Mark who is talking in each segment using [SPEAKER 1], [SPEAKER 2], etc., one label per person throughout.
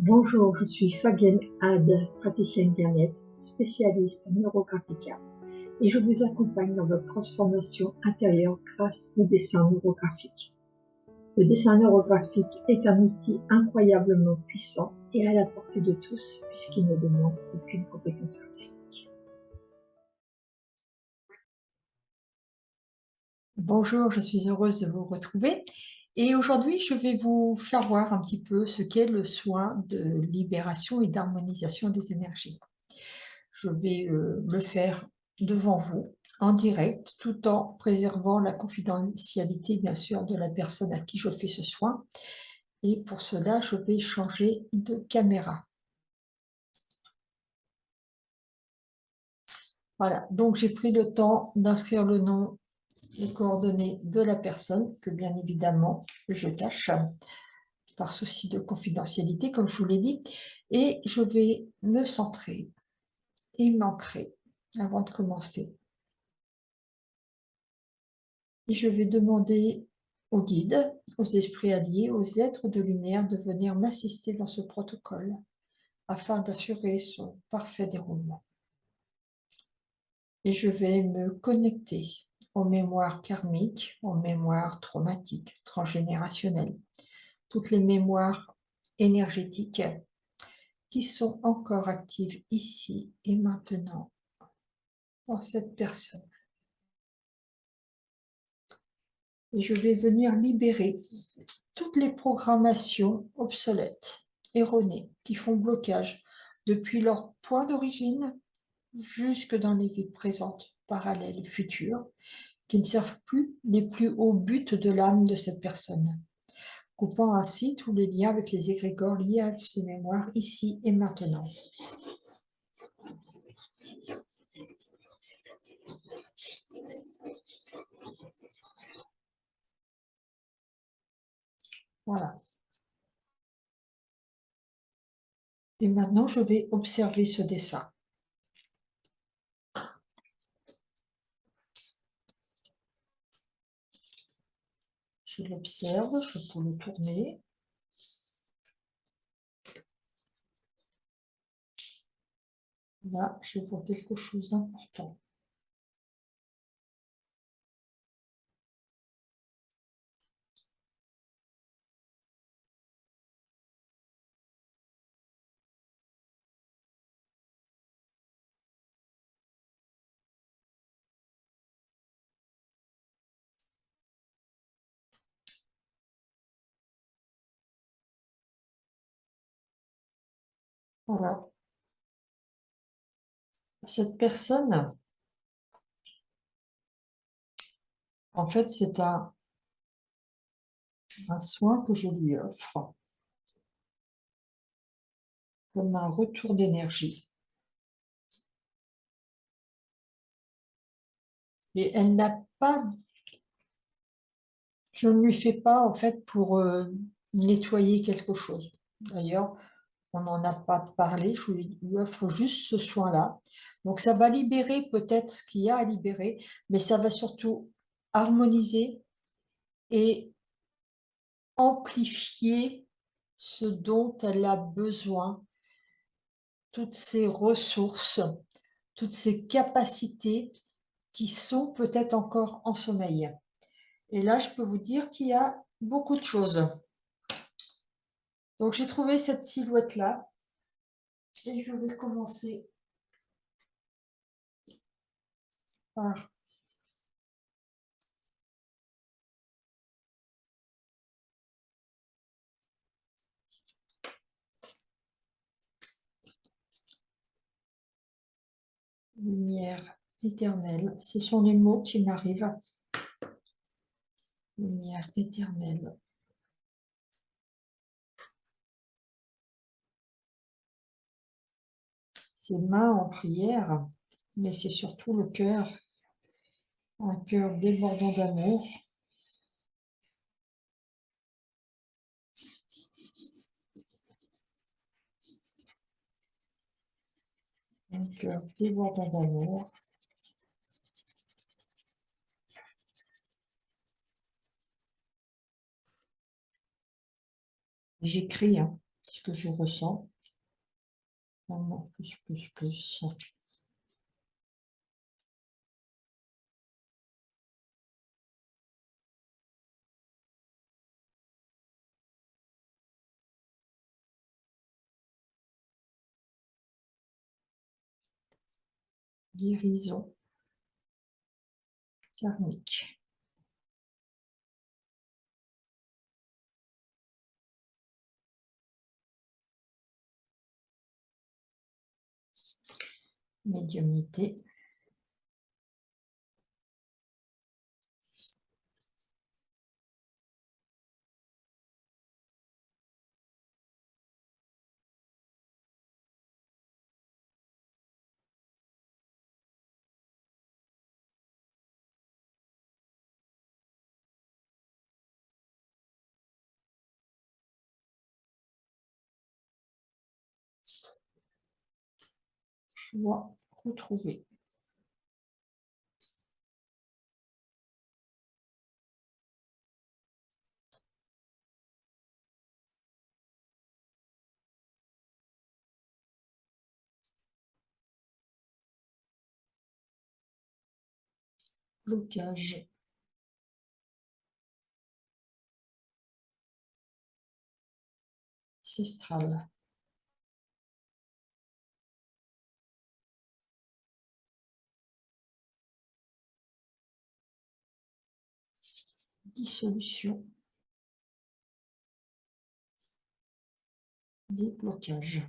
[SPEAKER 1] Bonjour, je suis Fabienne Had, praticienne bien-être, spécialiste en Neurographica, et je vous accompagne dans votre transformation intérieure grâce au dessin neurographique. Le dessin neurographique est un outil incroyablement puissant et à la portée de tous puisqu'il ne demande aucune compétence artistique.
[SPEAKER 2] Bonjour, je suis heureuse de vous retrouver et aujourd'hui je vais vous faire voir un petit peu ce qu'est le soin de libération et d'harmonisation des énergies. Je vais le faire devant vous en direct tout en préservant la confidentialité bien sûr de la personne à qui je fais ce soin et pour cela je vais changer de caméra. Voilà, donc j'ai pris le temps d'inscrire le nom, les coordonnées de la personne que bien évidemment je cache par souci de confidentialité, comme je vous l'ai dit, et je vais me centrer et m'ancrer avant de commencer. Et je vais demander aux guides, aux esprits alliés, aux êtres de lumière de venir m'assister dans ce protocole afin d'assurer son parfait déroulement. Et je vais me connecter aux mémoires karmiques, aux mémoires traumatiques, transgénérationnelles, toutes les mémoires énergétiques qui sont encore actives ici et maintenant dans cette personne. Et je vais venir libérer toutes les programmations obsolètes, erronées, qui font blocage depuis leur point d'origine jusque dans les vies présentes, parallèles, futures, qui ne servent plus les plus hauts buts de l'âme de cette personne, coupant ainsi tous les liens avec les égrégores liés à ces mémoires ici et maintenant. Voilà. Et maintenant, je vais observer ce dessin. Je l'observe, je peux le tourner. Là, je vois quelque chose d'important. Alors, cette personne, en fait, c'est un soin que je lui offre comme un retour d'énergie. Et elle n'a pas, je ne lui fais pas, en fait, pour nettoyer quelque chose. D'ailleurs, on n'en a pas parlé, je lui offre juste ce soin-là. Donc, ça va libérer peut-être ce qu'il y a à libérer, mais ça va surtout harmoniser et amplifier ce dont elle a besoin, toutes ces ressources, toutes ces capacités qui sont peut-être encore en sommeil. Et là, je peux vous dire qu'il y a beaucoup de choses. Donc, j'ai trouvé cette silhouette-là et je vais commencer par lumière éternelle. Ce sont les mots qui m'arrivent. Lumière éternelle. C'est mains en prière, mais c'est surtout le cœur, un cœur débordant d'amour. Un cœur débordant d'amour. J'écris, hein. ce que je ressens. Vraiment, plus. Guérison karmique. Médiumnité. Choix retrouvé. Blocage. Ancestral. Dissolution. Déblocage.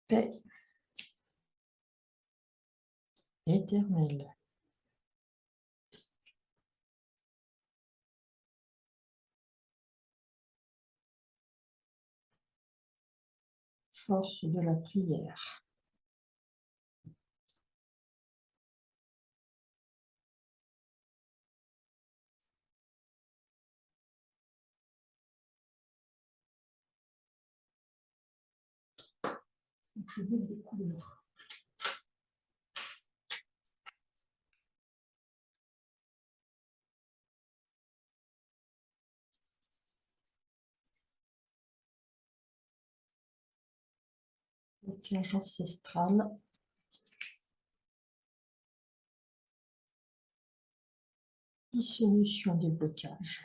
[SPEAKER 2] Paix éternelle. Force de la prière. Je veux des couleurs. Blocage ancestral. Dissolution des blocages.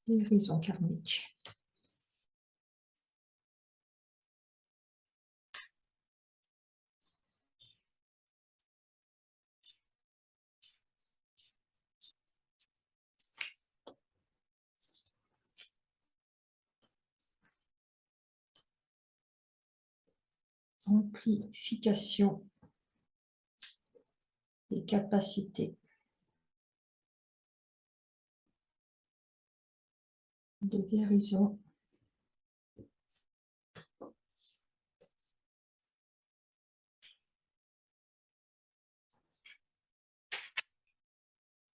[SPEAKER 2] Guérison karmique. Amplification des capacités de guérison.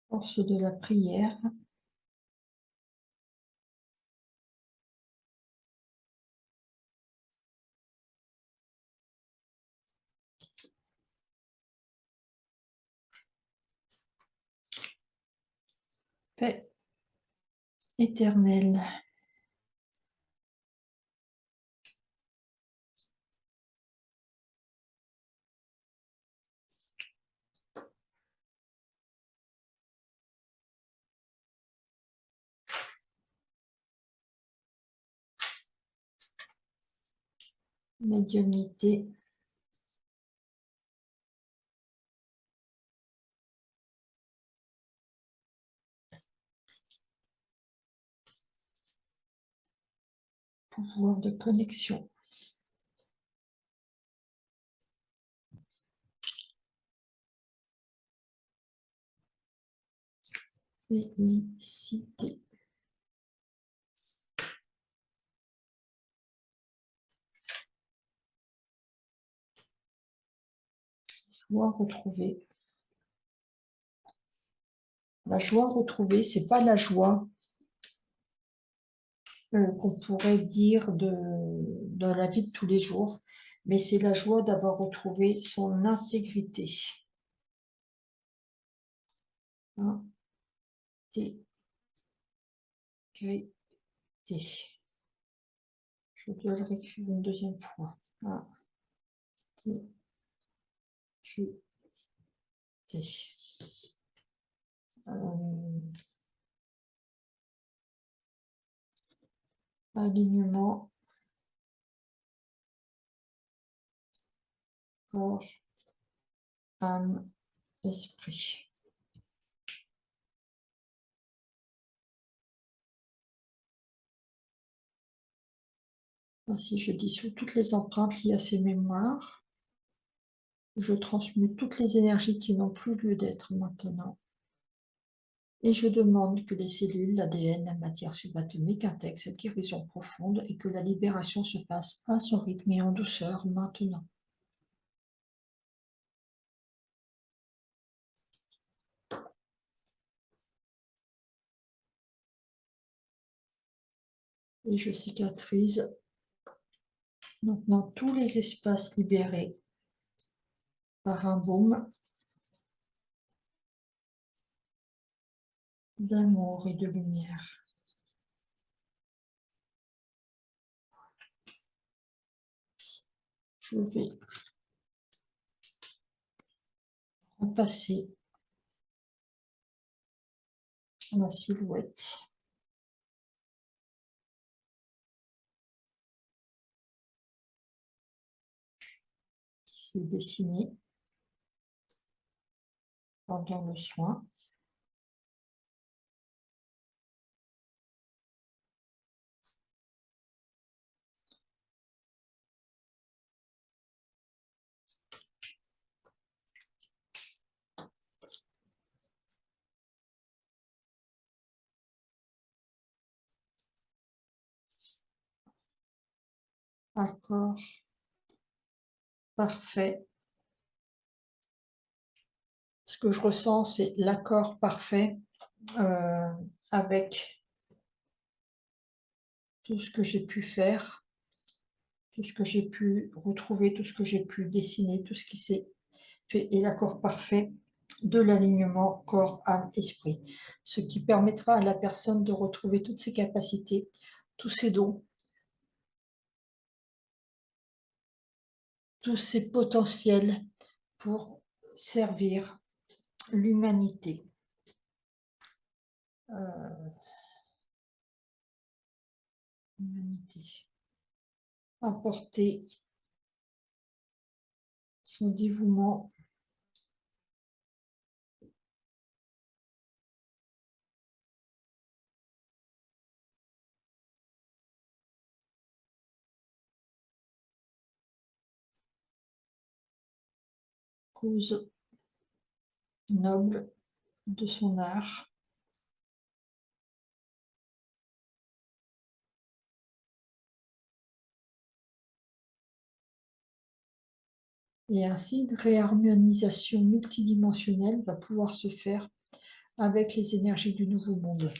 [SPEAKER 2] Force de la prière. Paix éternelle. Médiumnité. Pouvoir de connexion. Félicité. Joie retrouvée. La joie retrouvée, c'est pas la joie qu'on pourrait dire de la vie de tous les jours, mais c'est la joie d'avoir retrouvé son intégrité. Intégrité. Je dois le réécrire une deuxième fois. Intégrité. Alignement, corps, âme, esprit. Ainsi, je dissous toutes les empreintes liées à ces mémoires. Je transmute toutes les énergies qui n'ont plus lieu d'être maintenant. Et je demande que les cellules, l'ADN, la matière subatomique intègrent cette guérison profonde et que la libération se fasse à son rythme et en douceur maintenant. Et je cicatrise maintenant tous les espaces libérés par un baume d'amour et de lumière. Je vais repasser ma silhouette. Qui s'est dessinée pendant le soin. Accord parfait. Ce que je ressens, c'est l'accord parfait avec tout ce que j'ai pu faire, tout ce que j'ai pu retrouver, tout ce que j'ai pu dessiner, tout ce qui s'est fait, et l'accord parfait de l'alignement corps, âme, esprit. Ce qui permettra à la personne de retrouver toutes ses capacités, tous ses dons, tous ses potentiels pour servir l'humanité. Apporter son dévouement cause noble de son art. Et ainsi, une réharmonisation multidimensionnelle va pouvoir se faire avec les énergies du nouveau monde.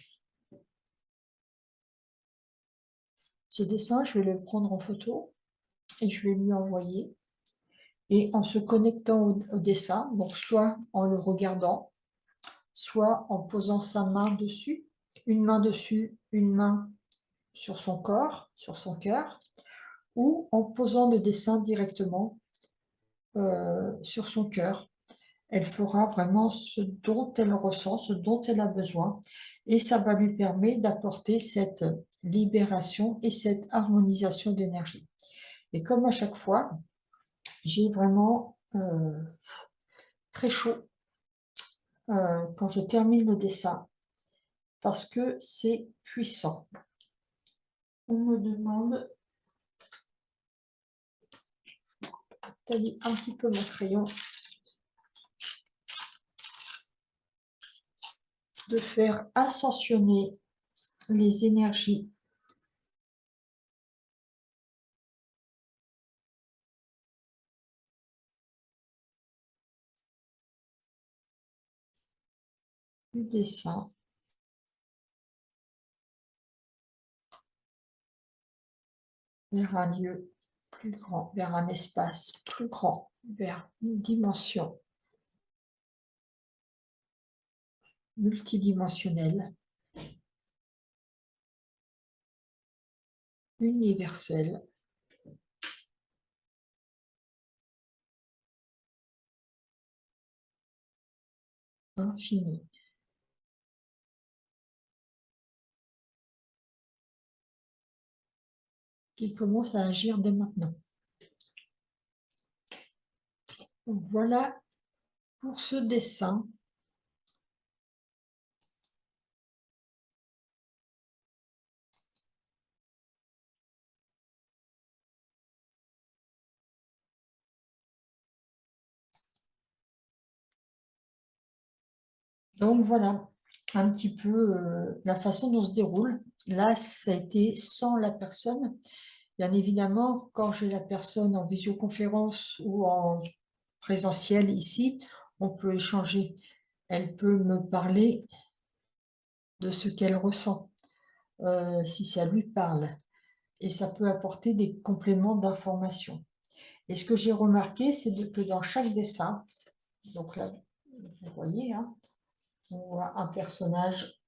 [SPEAKER 2] Ce dessin, je vais le prendre en photo et je vais lui envoyer. Et en se connectant au dessin, donc soit en le regardant, soit en posant sa main dessus, une main sur son corps, sur son cœur, ou en posant le dessin directement sur son cœur. Elle fera vraiment ce dont elle ressent, ce dont elle a besoin, et ça va lui permettre d'apporter cette libération et cette harmonisation d'énergie. Et comme à chaque fois, j'ai vraiment très chaud quand je termine le dessin, parce que c'est puissant. On me demande de tailler un petit peu mon crayon, de faire ascensionner les énergies du dessin vers un lieu plus grand, vers un espace plus grand, vers une dimension multidimensionnelle, universelle, infinie. Qui commence à agir dès maintenant. Donc voilà pour ce dessin. Donc voilà un petit peu la façon dont se déroule. Là, ça a été sans la personne. Bien évidemment, quand j'ai la personne en visioconférence ou en présentiel ici, on peut échanger. Elle peut me parler de ce qu'elle ressent, si ça lui parle. Et ça peut apporter des compléments d'information. Et ce que j'ai remarqué, c'est que dans chaque dessin, donc là, vous voyez, hein, on voit un personnage,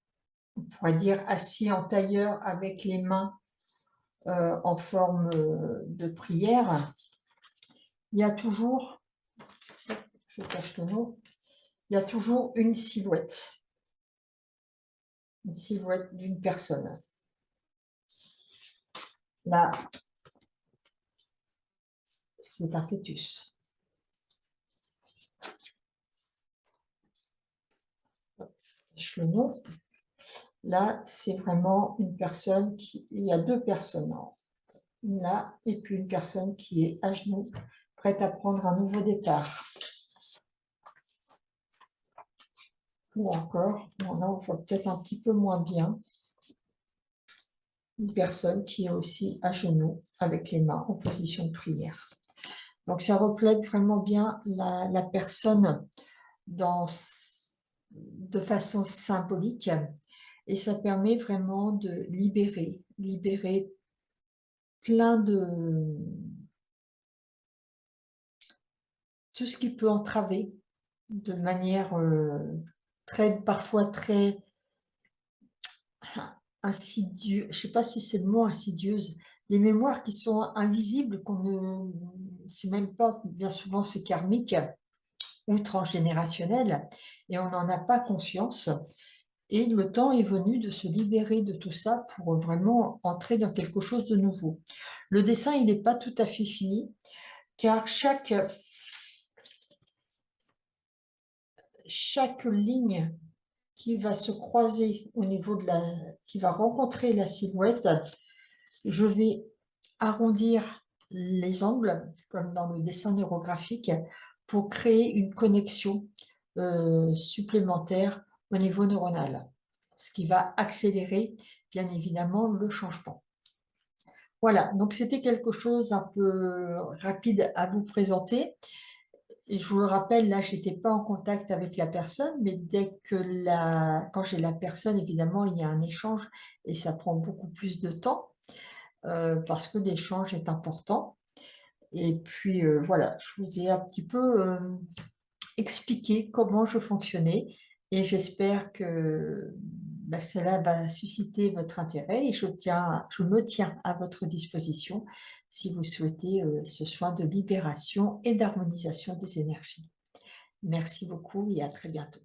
[SPEAKER 2] on pourrait dire assis en tailleur avec les mains en forme de prière. Il y a toujours, je cache le nom, il y a toujours une silhouette d'une personne. Là, c'est un fœtus. Je le nom. Là, c'est vraiment une personne il y a deux personnes, une là, et puis une personne qui est à genoux, prête à prendre un nouveau départ. Ou encore, là on voit peut-être un petit peu moins bien, une personne qui est aussi à genoux, avec les mains en position de prière. Donc ça reflète vraiment bien la personne de façon symbolique, et ça permet vraiment de libérer plein de tout ce qui peut entraver de manière parfois très insidieuse, je ne sais pas si c'est le mot insidieuse, des mémoires qui sont invisibles, qu'on ne sait même pas, bien souvent c'est karmique ou transgénérationnel, et on n'en a pas conscience. Et le temps est venu de se libérer de tout ça pour vraiment entrer dans quelque chose de nouveau. Le dessin, il n'est pas tout à fait fini, car chaque ligne qui va se croiser au niveau qui va rencontrer la silhouette, je vais arrondir les angles, comme dans le dessin neurographique, pour créer une connexion supplémentaire au niveau neuronal, ce qui va accélérer, bien évidemment, le changement. Voilà, donc c'était quelque chose un peu rapide à vous présenter. Et je vous le rappelle, là, je n'étais pas en contact avec la personne, mais quand j'ai la personne, évidemment, il y a un échange et ça prend beaucoup plus de temps parce que l'échange est important. Et puis, voilà, je vous ai un petit peu expliqué comment je fonctionnais et j'espère que cela va susciter votre intérêt et je me tiens à votre disposition si vous souhaitez ce soin de libération et d'harmonisation des énergies. Merci beaucoup et à très bientôt.